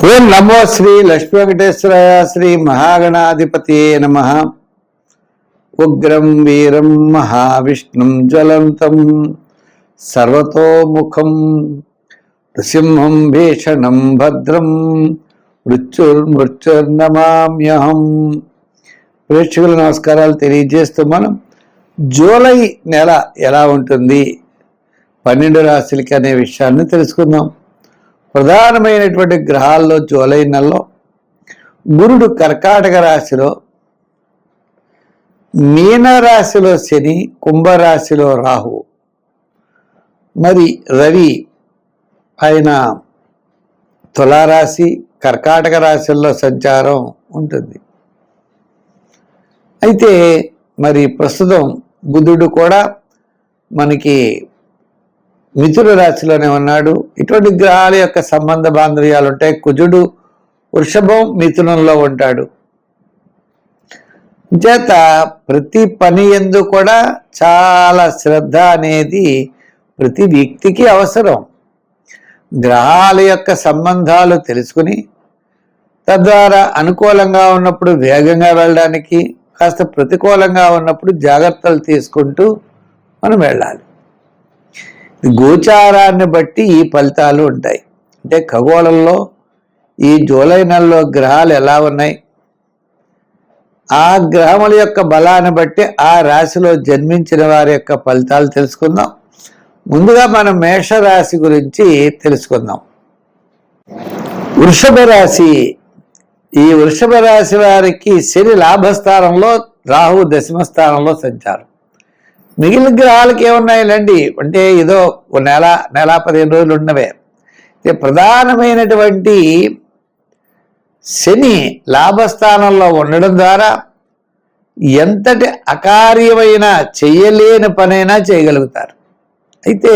ఓం నమో శ్రీ లక్ష్మీ వెంకటేశ్వరాయ శ్రీ మహాగణాధిపతి నమః. ఉగ్రం వీరం మహావిష్ణుం జ్వలంతం సర్వతోముఖం నృసింహం భీషణం భద్రం మృత్యుర్నమామ్యహం. ప్రేక్షకుల నమస్కారాలు తెలియజేస్తూ మనం జూలై నెల ఎలా ఉంటుంది 12 రాశులకి అనే విషయాన్ని తెలుసుకుందాం. ప్రధానమైనటువంటి గ్రహాల్లో జూలై నెలలో గురుడు కర్కాటక రాశిలో, మీనరాశిలో శని, కుంభరాశిలో రాహు, మరి రవి ఆయన తులారాశి కర్కాటక రాశుల్లో సంచారం ఉంటుంది. అయితే మరి ప్రస్తుతం బుధుడు కూడా మనకి మిథున రాశిలోనే ఉన్నాడు. ఇటువంటి గ్రహాల యొక్క సంబంధ బాంధవ్యాలు ఉంటాయి. కుజుడు వృషభం మిథునంలో ఉంటాడు. చేత ప్రతి పని యందు కూడా చాలా శ్రద్ధ అనేది ప్రతి వ్యక్తికి అవసరం. గ్రహాల యొక్క సంబంధాలు తెలుసుకుని తద్వారా అనుకూలంగా ఉన్నప్పుడు వేగంగా వెళ్ళడానికి, కాస్త ప్రతికూలంగా ఉన్నప్పుడు జాగ్రత్తలు తీసుకుంటూ మనం వెళ్ళాలి. గోచారాన్ని బట్టి ఈ ఫలితాలు ఉంటాయి. అంటే ఖగోళంలో ఈ జూలై నెలలో గ్రహాలు ఎలా ఉన్నాయి, ఆ గ్రహముల యొక్క బలాన్ని బట్టి ఆ రాశిలో జన్మించిన వారి యొక్క ఫలితాలు తెలుసుకుందాం. ముందుగా మనం మేషరాశి గురించి తెలుసుకుందాం. వృషభ రాశి. ఈ వృషభ రాశి వారికి శని లాభస్థానంలో, రాహు దశమ స్థానంలో సంచారం. మిగిలిన గ్రహాలకి ఏమున్నాయిలండి అంటే ఏదో నెల 15 రోజులు ఉన్నవే. ప్రధానమైనటువంటి శని లాభస్థానంలో ఉండడం ద్వారా ఎంతటి అకార్యమైన చెయ్యలేని పనైనా చేయగలుగుతారు. అయితే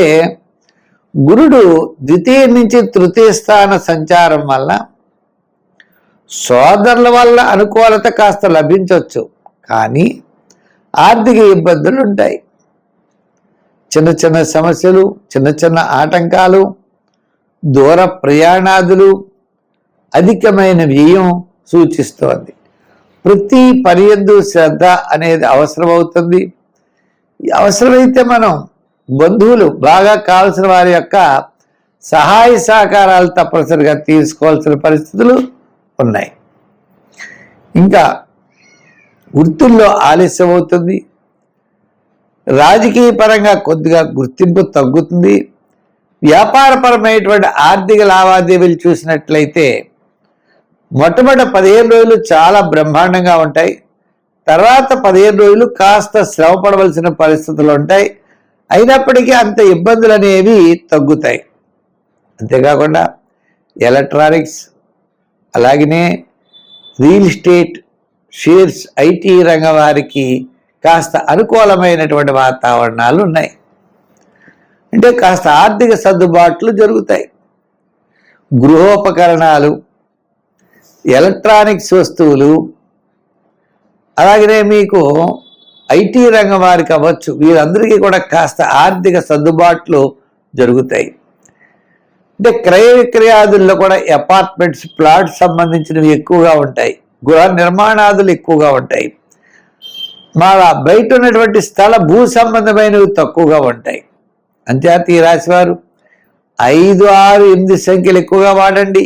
గురుడు ద్వితీయ నుంచి తృతీయ స్థాన సంచారం వల్ల సోదరుల వల్ల అనుకూలత కాస్త లభించవచ్చు, కానీ ఆర్థిక ఇబ్బందులు ఉంటాయి. చిన్న చిన్న సమస్యలు, చిన్న చిన్న ఆటంకాలు, దూర ప్రయాణాదులు, అధికమైన వ్యయం సూచిస్తోంది. ప్రతి పర్యందు శ్రద్ధ అనేది అవసరమవుతుంది. అవసరమైతే మనం బంధువులు, బాగా కావలసిన వారి యొక్క సహాయ సహకారాలు తప్పనిసరిగా తీసుకోవాల్సిన పరిస్థితులు ఉన్నాయి. ఇంకా వృత్తుల్లో ఆలస్యం అవుతుంది. రాజకీయ పరంగా కొద్దిగా గుర్తింపు తగ్గుతుంది. వ్యాపారపరమైనటువంటి ఆర్థిక లావాదేవీలు చూసినట్లయితే మొట్టమొదటి 15 రోజులు చాలా బ్రహ్మాండంగా ఉంటాయి. తర్వాత 15 రోజులు కాస్త శ్రమ పడవలసిన పరిస్థితులు ఉంటాయి. అయినప్పటికీ అంత ఇబ్బందులు అనేవి తగ్గుతాయి. అంతేకాకుండా ఎలక్ట్రానిక్స్, అలాగనే రియల్ ఎస్టేట్, షేర్స్, ఐటీ రంగం వారికి కాస్త అనుకూలమైనటువంటి వాతావరణాలు ఉన్నాయి. అంటే కాస్త ఆర్థిక సర్దుబాట్లు జరుగుతాయి. గృహోపకరణాలు, ఎలక్ట్రానిక్స్ వస్తువులు, అలాగనే మీకు ఐటీ రంగం వారికి అవ్వచ్చు, వీరందరికీ కూడా కాస్త ఆర్థిక సర్దుబాట్లు జరుగుతాయి. అంటే క్రయ విక్రయాదుల్లో కూడా అపార్ట్మెంట్స్, ప్లాట్స్ సంబంధించినవి ఎక్కువగా ఉంటాయి. గృహ నిర్మాణాదులు ఎక్కువగా ఉంటాయి. బయట ఉన్నటువంటి స్థల భూ సంబంధమైనవి తక్కువగా ఉంటాయి. అంతేత ఈ రాశివారు 5, 6, 8 సంఖ్యలు ఎక్కువగా వాడండి.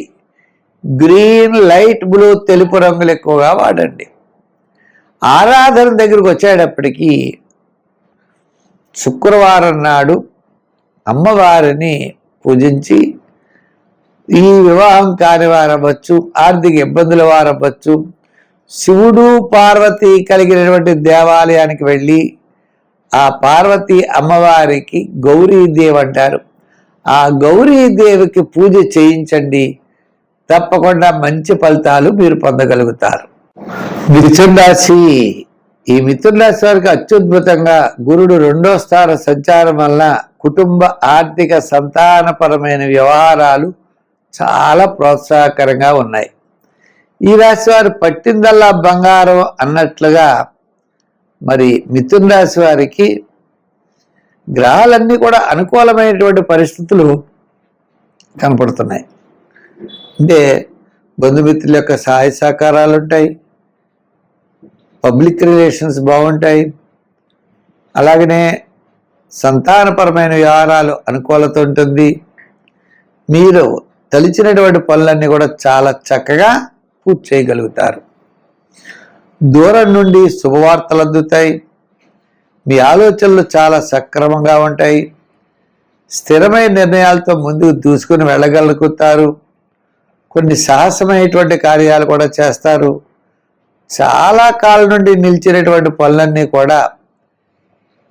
గ్రీన్, లైట్ బ్లూ, తెలుపు రంగులు ఎక్కువగా వాడండి. ఆరాధన దగ్గరకు వచ్చేటప్పటికీ శుక్రవారం నాడు అమ్మవారిని పూజించి, ఈ వివాహం కాని వారవచ్చు, ఆర్థిక ఇబ్బందుల వారవచ్చు, శివుడు పార్వతి కలిగినటువంటి దేవాలయానికి వెళ్ళి ఆ పార్వతీ అమ్మవారికి గౌరీదేవి అంటారు, ఆ గౌరీదేవికి పూజ చేయించండి. తప్పకుండా మంచి ఫలితాలు మీరు పొందగలుగుతారు. మిథున రాశి. ఈ మిథున రాశి వారికి అత్యద్భుతంగా గురుడు 2వ స్థాన సంచారం వల్ల కుటుంబ, ఆర్థిక, సంతానపరమైన వ్యవహారాలు చాలా ప్రోత్సాహకరంగా ఉన్నాయి. ఈ రాశి వారు పట్టిందల్లా బంగారం అన్నట్లుగా మరి మిథున రాశి వారికి గ్రహాలన్నీ కూడా అనుకూలమైనటువంటి పరిస్థితులు కనపడుతున్నాయి. అంటే బంధుమిత్రుల యొక్క సహాయ సహకారాలు ఉంటాయి, పబ్లిక్ రిలేషన్స్ బాగుంటాయి, అలాగనే సంతానపరమైన వ్యవహారాలు అనుకూలత ఉంటుంది. మీరు తలిచినటువంటి పనులన్నీ కూడా చాలా చక్కగా పూర్తి చేయగలుగుతారు. దూరం నుండి శుభవార్తలు అందుతాయి. మీ ఆలోచనలు చాలా సక్రమంగా ఉంటాయి. స్థిరమైన నిర్ణయాలతో ముందుకు దూసుకుని వెళ్ళగలుగుతారు. కొన్ని సాహసమైనటువంటి కార్యాలు కూడా చేస్తారు. చాలా కాలం నుండి నిలిచినటువంటి పనులన్నీ కూడా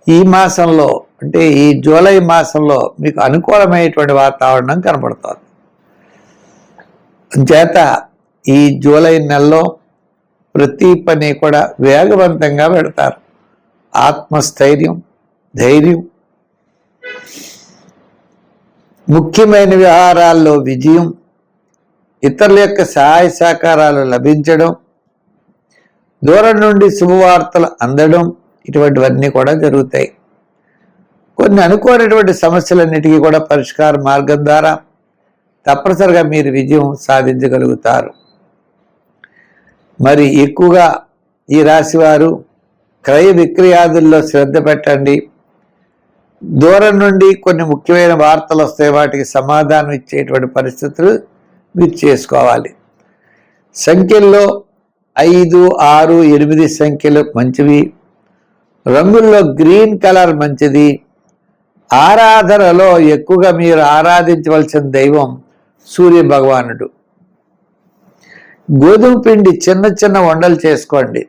ఈ మాసంలో, అంటే ఈ జూలై మాసంలో మీకు అనుకూలమైనటువంటి వాతావరణం కనబడుతుంది. చేత ఈ జూలై నెలలో ప్రతి పని కూడా వేగవంతంగా పెడతారు. ఆత్మస్థైర్యం, ధైర్యం, ముఖ్యమైన వ్యవహారాల్లో విజయం, ఇతరుల యొక్క సహాయ సహకారాలు లభించడం, దూరం నుండి శుభవార్తలు అందడం, ఇటువంటివన్నీ కూడా జరుగుతాయి. కొన్ని అనుకోనటువంటి సమస్యలన్నిటికీ కూడా పరిష్కార మార్గం ద్వారా తప్పనిసరిగా మీరు విజయం సాధించగలుగుతారు. మరి ఎక్కువగా ఈ రాశి వారు క్రయ విక్రయాదుల్లో శ్రద్ధ పెట్టండి. దూరం నుండి కొన్ని ముఖ్యమైన వార్తలు వస్తాయి, వాటికి సమాధానం ఇచ్చేటువంటి పరిస్థితులు మీరు చేసుకోవాలి. సంఖ్యల్లో 5, 6, 8 సంఖ్యలు మంచివి. రంగుల్లో గ్రీన్ కలర్ మంచిది. ఆరాధనలో ఎక్కువగా మీరు ఆరాధించవలసిన దైవం సూర్య భగవానుడు. గోధుమ పిండి చిన్న చిన్న వండలు చేసుకోండి.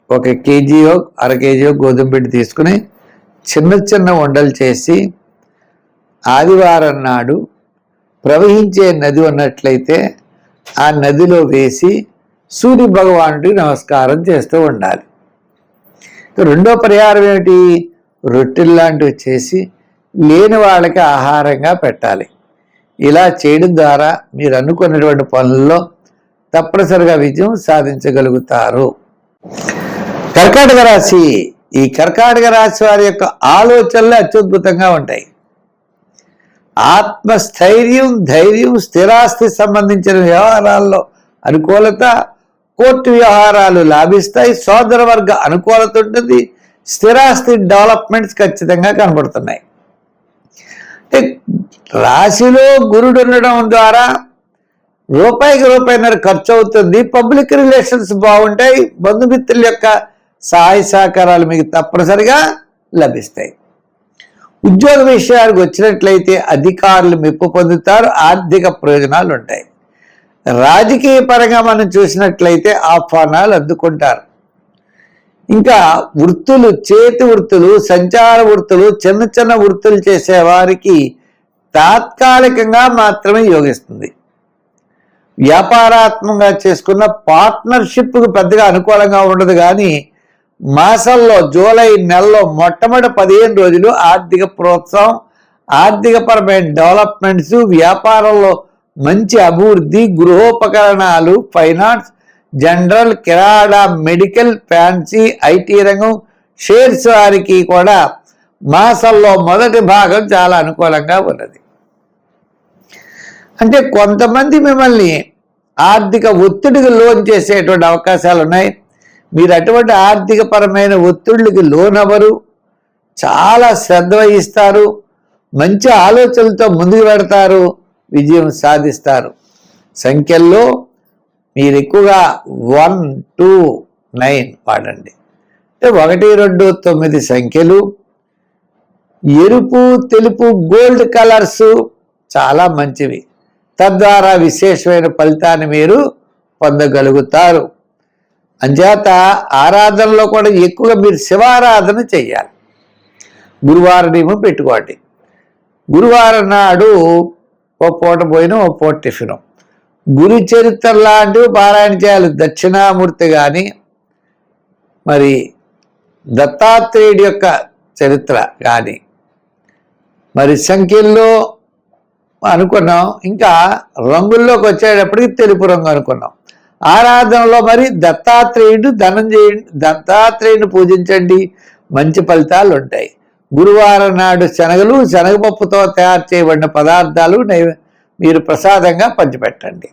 1 కేజీయో 1/2 కేజీయో గోధుమ పిండి తీసుకుని చిన్న చిన్న వండలు చేసి ఆదివారం నాడు ప్రవహించే నది ఉన్నట్లయితే ఆ నదిలో వేసి సూర్య భగవానుడికి నమస్కారం చేస్తూ ఉండాలి. రెండో పరిహారం ఏమిటి? రొట్టెలు లాంటివి చేసి లేని వాళ్ళకి ఆహారంగా పెట్టాలి. ఇలా చేయడం ద్వారా మీరు అనుకున్నటువంటి పనుల్లో తప్పనిసరిగా విజయం సాధించగలుగుతారు. కర్కాటక రాశి. ఈ కర్కాటక రాశి వారి యొక్క ఆలోచనలు అత్యద్భుతంగా ఉంటాయి. ఆత్మస్థైర్యం, ధైర్యం, స్థిరాస్తి సంబంధించిన వ్యవహారాల్లో అనుకూలత, కోర్టు వ్యవహారాలు లాభిస్తాయి. సోదర వర్గ అనుకూలత ఉంటుంది. స్థిరాస్తి డెవలప్మెంట్స్ ఖచ్చితంగా కనబడుతున్నాయి. రాశిలో గురుడు ఉండడం ద్వారా రూపాయికి రూపాయిన్నర ఖర్చు అవుతుంది. పబ్లిక్ రిలేషన్స్ బాగుంటాయి. బంధుమిత్రుల యొక్క సహాయ సహకారాలు మీకు తప్పనిసరిగా లభిస్తాయి. ఉద్యోగ విషయానికి వచ్చినట్లయితే అధికారులు మెప్పు పొందుతారు. ఆర్థిక ప్రయోజనాలు ఉంటాయి. రాజకీయ పరంగా మనం చూసినట్లయితే ఆహ్వానాలు అందుకుంటారు. ఇంకా వృత్తులు, చేతి వృత్తులు, సంచార వృత్తులు, చిన్న చిన్న వృత్తులు చేసేవారికి తాత్కాలికంగా మాత్రమే యోగిస్తుంది. వ్యాపారాత్మకంగా చేసుకున్న పార్ట్నర్షిప్కు పెద్దగా అనుకూలంగా ఉండదు. కానీ మాసంలో జూలై నెలలో మొట్టమొదటి 15 రోజులు ఆర్థిక ప్రోత్సాహం, ఆర్థికపరమైన డెవలప్మెంట్స్, వ్యాపారంలో మంచి అభివృద్ధి, గృహోపకరణాలు, ఫైనాన్స్, జనరల్, కిరాణా, మెడికల్, ఫ్యాన్సీ, ఐటీ రంగం, షేర్స్ వారికి కూడా మాసంలో మొదటి భాగం చాలా అనుకూలంగా ఉన్నది. అంటే కొంతమంది మిమ్మల్ని ఆర్థిక ఒత్తిడికి లోన్ చేసేటువంటి అవకాశాలు ఉన్నాయి. మీరు అటువంటి ఆర్థికపరమైన ఒత్తిళ్ళకి లోనవ్వరు. చాలా శ్రద్ధ వహిస్తారు. మంచి ఆలోచనలతో ముందుకు పెడతారు. విజయం సాధిస్తారు. సంఖ్యల్లో మీరు ఎక్కువగా 1, 2, 9 వాడండి. అంటే 1, 2, 9 సంఖ్యలు, ఎరుపు, తెలుపు, గోల్డ్ కలర్స్ చాలా మంచివి. తద్వారా విశేషమైన ఫలితాన్ని మీరు పొందగలుగుతారు. అంచేత ఆరాధనలో కూడా ఎక్కువగా మీరు శివారాధన చెయ్యాలి. గురువారం నియమం పెట్టుకోండి. గురువారం నాడు ఓ పూట పోయిన ఓ పూట టిఫిను. గురు చరిత్ర లాంటివి పారాయణ చేయాలి. దక్షిణామూర్తి కానీ, మరి దత్తాత్రేయుడి యొక్క చరిత్ర కానీ, మరి సంఖ్యల్లో అనుకున్నాం. ఇంకా రంగుల్లోకి వచ్చేటప్పటికి తెలుపు రంగు అనుకున్నాం. ఆరాధనలో మరి దత్తాత్రేయుని పూజించండి, మంచి ఫలితాలు ఉంటాయి. గురువారం నాడు శనగలు, శనగపప్పుతో తయారు చేయబడిన పదార్థాలు మీరు ప్రసాదంగా పంచిపెట్టండి.